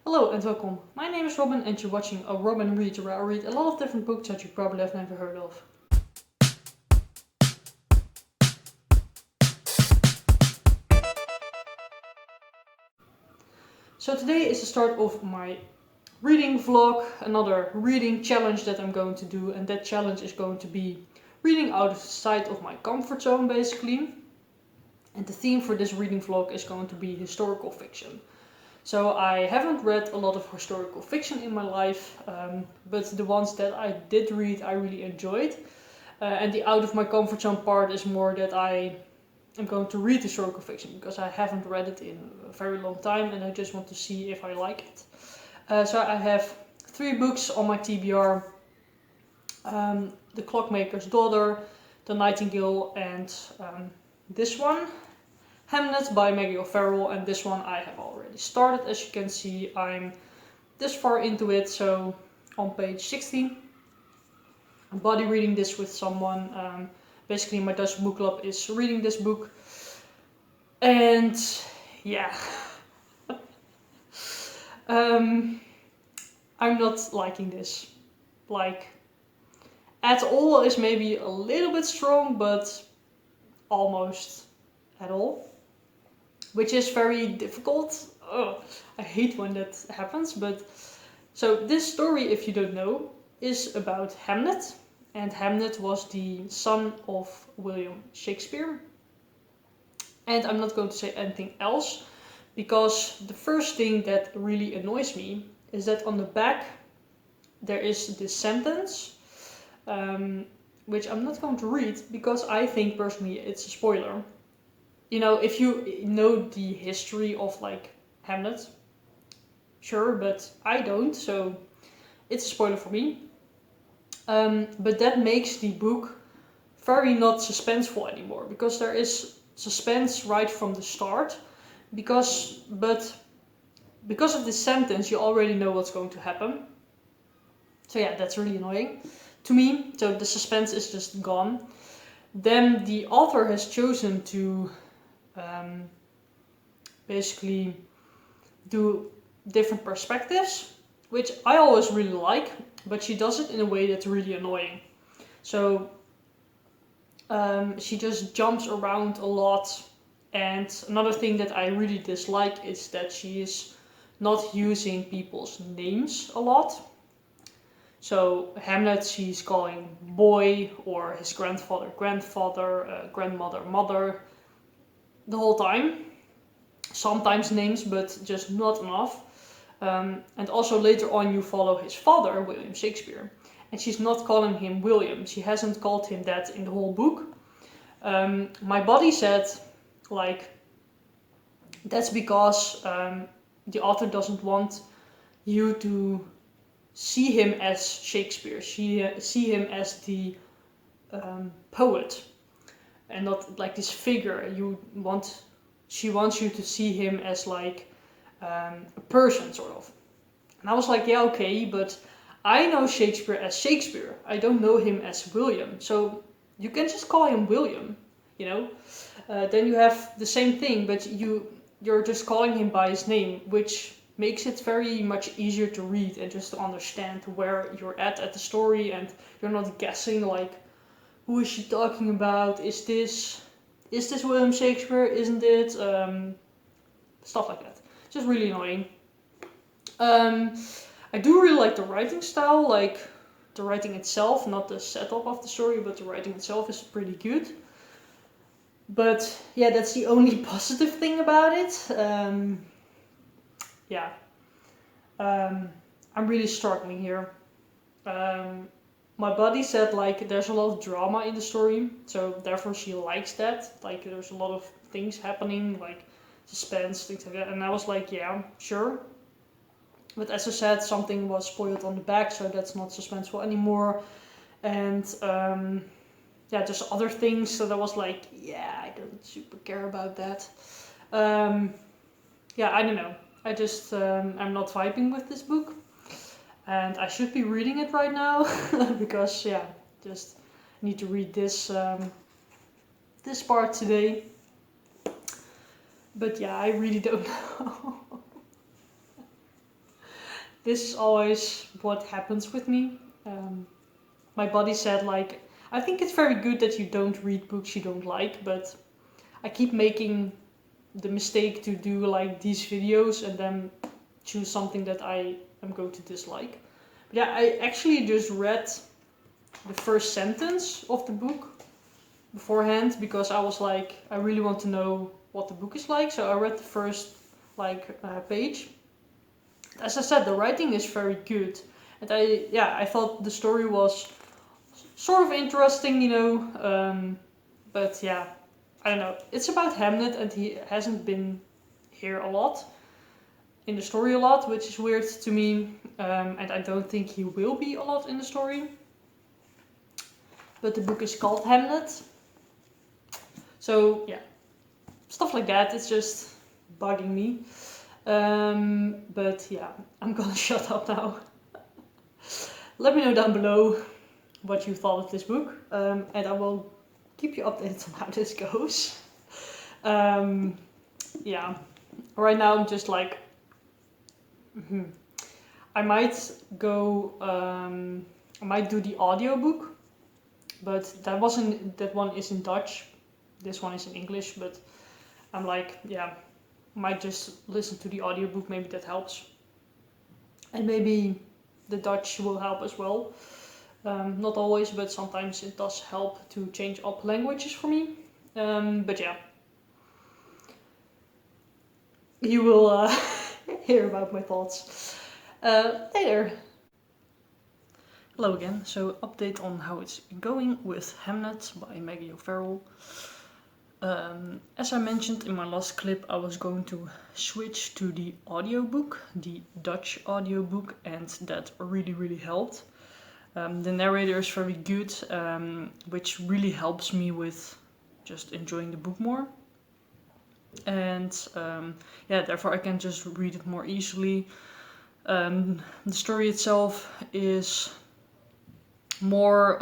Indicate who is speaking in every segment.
Speaker 1: Hello and welcome. My name is Robin and you're watching a Robin Reads, where I read a lot of different books that you probably have never heard of. So today is the start of my reading vlog, another reading challenge that I'm going to do, and that challenge is going to be reading outside of my comfort zone basically. And the theme for this reading vlog is going to be historical fiction. So I haven't read a lot of historical fiction in my life, but the ones that I did read I really enjoyed. And the out of my comfort zone part is more that I am going to read historical fiction because I haven't read it in a very long time and I just want to see if I like it. So I have 3 books on my TBR. The Clockmaker's Daughter, The Nightingale, and this one, Hamnet by Maggie O'Farrell, and this one I have already started. As you can see, I'm this far into it, so on page 16. I'm buddy reading this with someone. Basically, my Dutch book club is reading this book. And yeah, I'm not liking this. Like, at all is maybe a little bit strong, but almost at all. Which is very difficult. Ugh, I hate when that happens, but so this story, if you don't know, is about Hamnet, and Hamnet was the son of William Shakespeare. And I'm not going to say anything else, because the first thing that really annoys me is that on the back there is this sentence, which I'm not going to read because I think personally it's a spoiler. You know, if you know the history of like Hamlet, sure, but I don't, so it's a spoiler for me. But that makes the book very not suspenseful anymore, because there is suspense right from the start. Because of this sentence, you already know what's going to happen. So yeah, that's really annoying to me. So the suspense is just gone. Then the author has chosen to basically do different perspectives, which I always really like, but she does it in a way that's really annoying. So she just jumps around a lot, and another thing that I really dislike is that she is not using people's names a lot. So Hamlet, she's calling boy or his grandfather, grandmother, mother, the whole time. Sometimes names, but just not enough. And also later on you follow his father, William Shakespeare, and she's not calling him William. She hasn't called him that in the whole book. My buddy said, like, that's because the author doesn't want you to see him as Shakespeare, see him as the poet, and not like this figure. She wants you to see him as like a person, sort of. And I was like, yeah, okay, but I know Shakespeare as Shakespeare. I don't know him as William. So you can just call him William, you know? Then you have the same thing, but you're just calling him by his name, which makes it very much easier to read and just to understand where you're at the story, and you're not guessing like, who is she talking about? Is this William Shakespeare? Isn't it? Stuff like that. Just really annoying. I do really like the writing style, like the writing itself, not the setup of the story, but the writing itself is pretty good. But yeah, that's the only positive thing about it. Yeah, I'm really struggling here. My buddy said like there's a lot of drama in the story, so therefore she likes that. Like there's a lot of things happening, like suspense, things like that. And I was like, yeah, sure. But as I said, something was spoiled on the back, so that's not suspenseful anymore. And yeah, just other things. So that was like, yeah, I don't super care about that. Yeah, I don't know. I just I'm not vibing with this book, and I should be reading it right now because yeah, just need to read this this part today. But yeah, I really don't know. this is always what happens with me. My body said, like, I think it's very good that you don't read books you don't like, but I keep making the mistake to do like these videos and then choose something that I am going to dislike. But yeah, I actually just read the first sentence of the book beforehand because I was like, I really want to know what the book is like. So I read the first page. As I said, the writing is very good, and I thought the story was sort of interesting, but yeah, I don't know. It's about Hamnet, and he hasn't been here a lot in the story a lot, which is weird to me, and I don't think he will be a lot in the story. But the book is called Hamnet, so yeah, stuff like that. It's just bugging me. But yeah, I'm gonna shut up now. Let me know down below what you thought of this book, and I will keep you updated on how this goes. Yeah, right now I'm just like, I might go, I might do the audiobook, but that one is in Dutch, this one is in English, but I'm like, yeah, might just listen to the audiobook, maybe that helps. And maybe the Dutch will help as well. Not always, but sometimes it does help to change up languages for me. But yeah, you will hear about my thoughts later. Hello again, so update on how it's going with Hamnet by Maggie O'Farrell. As I mentioned in my last clip, I was going to switch to the audiobook, the Dutch audiobook, and that really helped. The narrator is very good, which really helps me with just enjoying the book more. And yeah, therefore I can just read it more easily. The story itself is more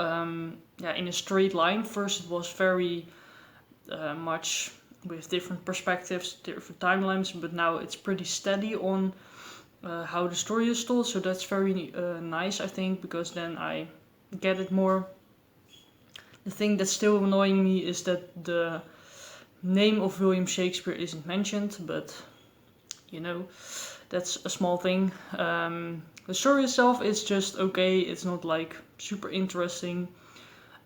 Speaker 1: in a straight line. First it was very much with different perspectives, different timelines, but now it's pretty steady on how the story is told, so that's very nice, I think, because then I get it more. The thing that's still annoying me is that the name of William Shakespeare isn't mentioned, but that's a small thing. The story itself is just okay, it's not like super interesting.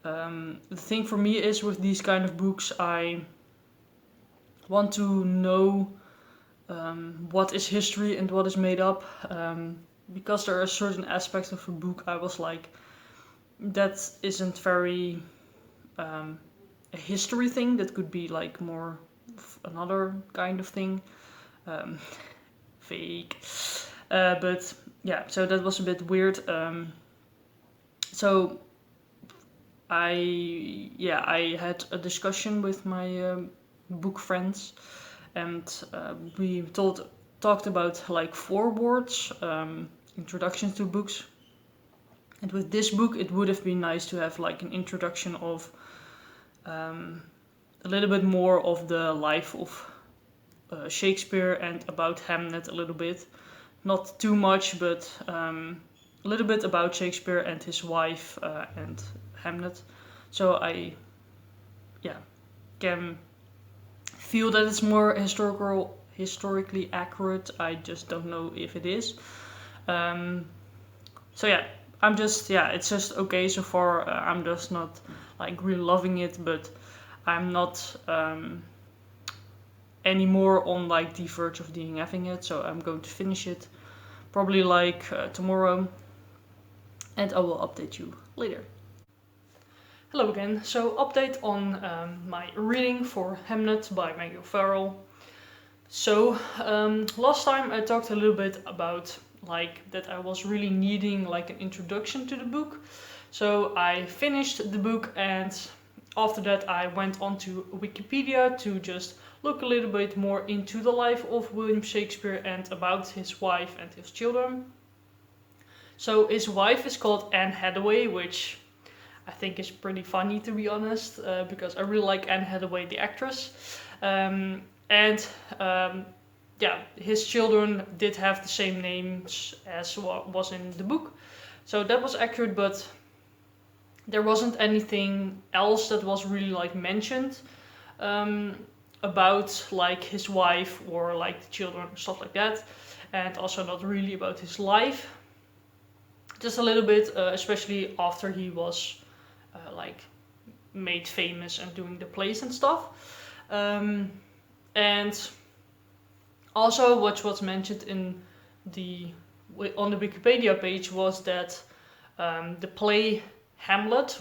Speaker 1: The thing for me is with these kind of books, I want to know what is history and what is made up, because there are certain aspects of a book I was like, that isn't very a history thing, that could be like more another kind of thing, fake, but yeah, so that was a bit weird. So I had a discussion with my book friends, and we talked about like forewords, introductions to books. And with this book, it would have been nice to have like an introduction of a little bit more of the life of Shakespeare and about Hamnet a little bit. Not too much, but a little bit about Shakespeare and his wife and Hamnet. So I can feel that it's more historically accurate. I just don't know if it is. So yeah, it's just okay so far. I'm just not like really loving it, but I'm not anymore on like the verge of DNFing it. So I'm going to finish it probably like tomorrow, and I will update you later. Hello again, so update on my reading for Hamnet by Maggie O'Farrell. So last time I talked a little bit about like that I was really needing like an introduction to the book. So I finished the book, and after that I went on to Wikipedia to just look a little bit more into the life of William Shakespeare and about his wife and his children. So his wife is called Anne Hathaway, which I think is pretty funny, to be honest, because I really like Anne Hathaway, the actress. And yeah, his children did have the same names as what was in the book. So that was accurate, but there wasn't anything else that was really like mentioned um, about like his wife or like the children, stuff like that, and also not really about his life. Just a little bit, especially after he was like made famous and doing the plays and stuff. And also, what was mentioned in the on the Wikipedia page was that the play Hamlet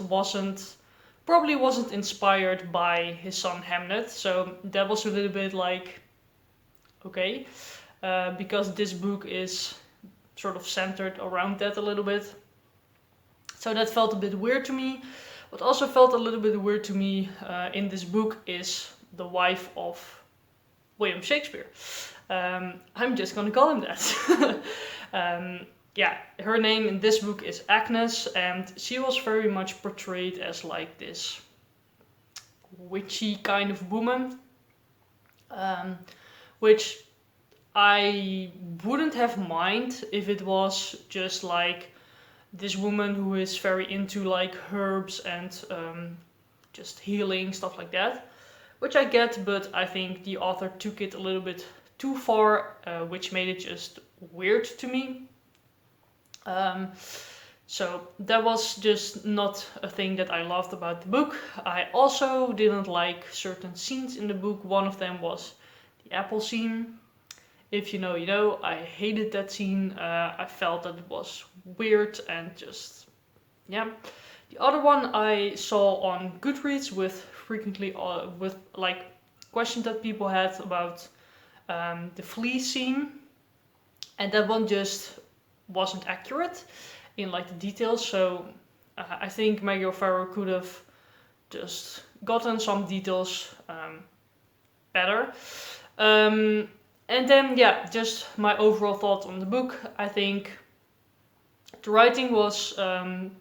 Speaker 1: probably wasn't inspired by his son Hamlet. So that was a little bit like okay, because this book is sort of centered around that a little bit. So that felt a bit weird to me. What also felt a little bit weird to me in this book is the wife of William Shakespeare. I'm just gonna call him that. Yeah, her name in this book is Agnes, and she was very much portrayed as like this witchy kind of woman, which I wouldn't have mind if it was just like this woman who is very into like herbs and just healing, stuff like that, which I get, but I think the author took it a little bit too far, which made it just weird to me. So that was just not a thing that I loved about the book. I also didn't like certain scenes in the book. One of them was the apple scene. If you know, you know. I hated that scene. I felt that it was weird and just, yeah. The other one I saw on Goodreads with frequently with like questions that people had about the flea scene, and that one just wasn't accurate in like the details. So I think Maggie O'Farrell could have just gotten some details better. And then, yeah, just my overall thoughts on the book. I think the writing was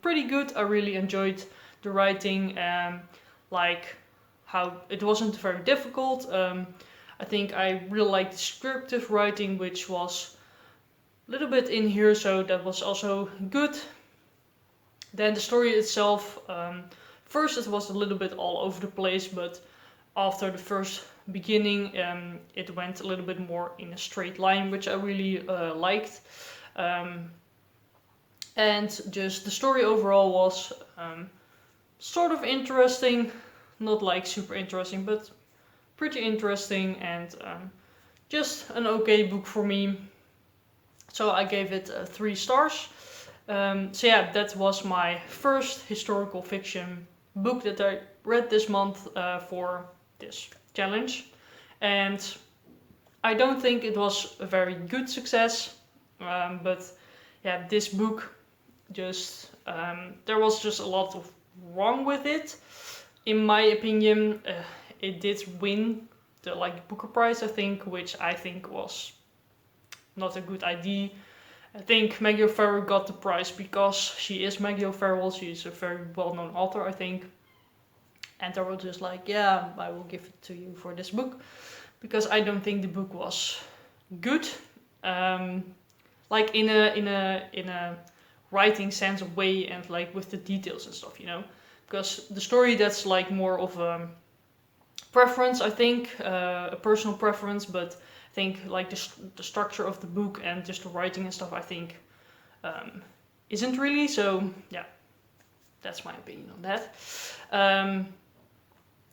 Speaker 1: pretty good. I really enjoyed the writing, like how it wasn't very difficult. I think I really liked descriptive writing, which was a little bit in here, so that was also good. Then the story itself, first it was a little bit all over the place, but after the first beginning, it went a little bit more in a straight line, which I really liked. And just the story overall was sort of interesting, not like super interesting, but pretty interesting, and just an okay book for me. So I gave it 3 stars. So yeah, that was my first historical fiction book that I read this month for this challenge. And I don't think it was a very good success, but yeah, this book just, there was just a lot of wrong with it. In my opinion, it did win the like Booker Prize, I think, which I think was not a good idea. I think Maggie O'Farrell got the prize because she is Maggie O'Farrell. She is a very well-known author, I think. And they were just like, yeah, I will give it to you for this book, because I don't think the book was good, like in a writing sense of way, and like with the details and stuff, you know. Because the story, that's like more of a preference, I think, a personal preference, but I think like the structure of the book and just the writing and stuff, I think isn't really. So yeah, that's my opinion on that.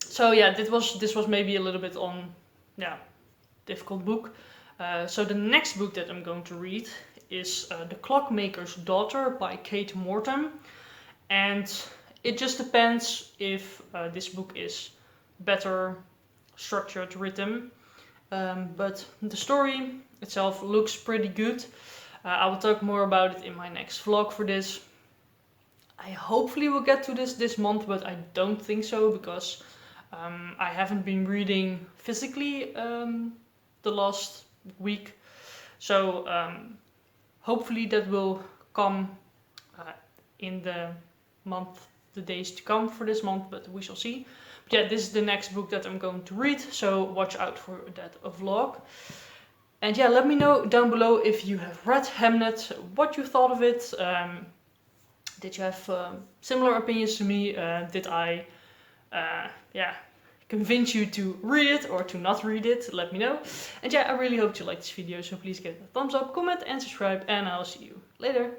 Speaker 1: So yeah, this was maybe a little bit on, yeah, difficult book. So the next book that I'm going to read is The Clockmaker's Daughter by Kate Morton, and it just depends if this book is better structured, written. But the story itself looks pretty good. I will talk more about it in my next vlog for this. I hopefully will get to this month, but I don't think so, because I haven't been reading physically the last week. So hopefully that will come in the days to come for this month, but we shall see. But yeah, this is the next book that I'm going to read, so watch out for that vlog. And yeah, let me know down below if you have read Hamnet, what you thought of it. Did you have similar opinions to me? Did I, convince you to read it or to not read it? Let me know. And yeah, I really hope you liked this video, so please give it a thumbs up, comment and subscribe, and I'll see you later.